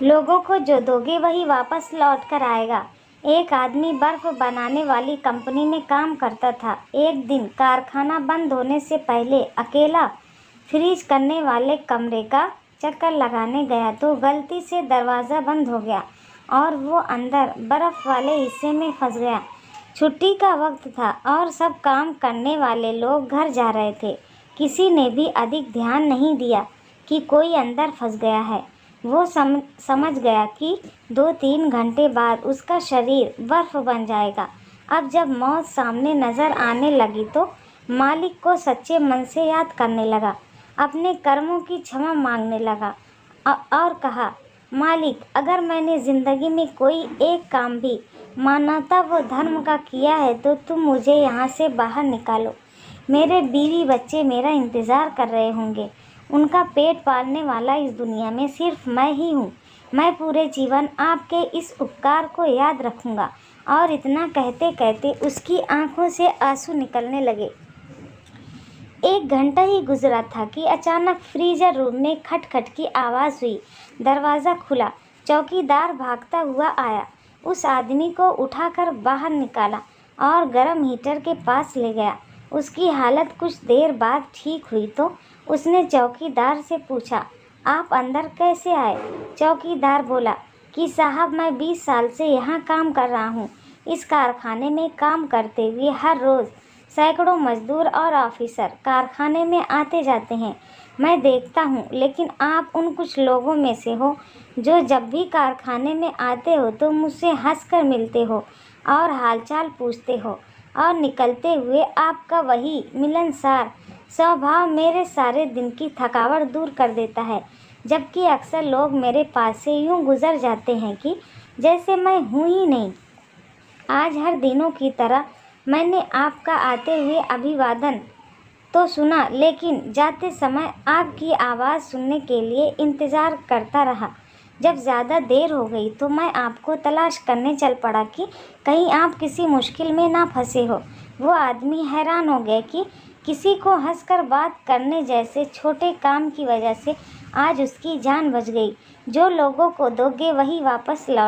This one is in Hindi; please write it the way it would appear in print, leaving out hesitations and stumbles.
लोगों को जो दोगे वही वापस लौट कर आएगा। एक आदमी बर्फ बनाने वाली कंपनी में काम करता था। एक दिन कारखाना बंद होने से पहले अकेला फ्रीज करने वाले कमरे का चक्कर लगाने गया तो गलती से दरवाज़ा बंद हो गया और वो अंदर बर्फ़ वाले हिस्से में फंस गया। छुट्टी का वक्त था और सब काम करने वाले लोग घर जा रहे थे। किसी ने भी अधिक ध्यान नहीं दिया कि कोई अंदर फंस गया है। वो समझ गया कि 2-3 घंटे बाद उसका शरीर बर्फ बन जाएगा। अब जब मौत सामने नज़र आने लगी तो मालिक को सच्चे मन से याद करने लगा, अपने कर्मों की क्षमा मांगने लगा और कहा, मालिक, अगर मैंने ज़िंदगी में कोई एक काम भी मानवता व धर्म का किया है तो तुम मुझे यहाँ से बाहर निकालो। मेरे बीवी बच्चे मेरा इंतज़ार कर रहे होंगे। उनका पेट पालने वाला इस दुनिया में सिर्फ मैं ही हूँ। मैं पूरे जीवन आपके इस उपकार को याद रखूँगा। और इतना कहते कहते उसकी आंखों से आंसू निकलने लगे। 1 घंटा ही गुजरा था कि अचानक फ्रीजर रूम में खटखट की आवाज़ हुई। दरवाज़ा खुला। चौकीदार भागता हुआ आया, उस आदमी को उठाकर बाहर निकाला और गर्म हीटर के पास ले गया। उसकी हालत कुछ देर बाद ठीक हुई तो उसने चौकीदार से पूछा, आप अंदर कैसे आए? चौकीदार बोला कि साहब, मैं 20 साल से यहाँ काम कर रहा हूँ। इस कारखाने में काम करते हुए हर रोज़ सैकड़ों मजदूर और ऑफिसर कारखाने में आते जाते हैं। मैं देखता हूँ, लेकिन आप उन कुछ लोगों में से हो जो जब भी कारखाने में आते हो तो मुझसे हंसकर मिलते हो और हालचाल पूछते हो और निकलते हुए आपका वही मिलनसार स्वभाव मेरे सारे दिन की थकावट दूर कर देता है। जबकि अक्सर लोग मेरे पास से यूँ गुज़र जाते हैं कि जैसे मैं हूँ ही नहीं। आज हर दिनों की तरह मैंने आपका आते हुए अभिवादन तो सुना, लेकिन जाते समय आपकी आवाज़ सुनने के लिए इंतज़ार करता रहा। जब ज़्यादा देर हो गई तो मैं आपको तलाश करने चल पड़ा कि कहीं आप किसी मुश्किल में ना फंसे हो। वो आदमी हैरान हो गया कि किसी को हंसकर बात करने जैसे छोटे काम की वजह से आज उसकी जान बच गई। जो लोगों को दोगे वही वापस लौट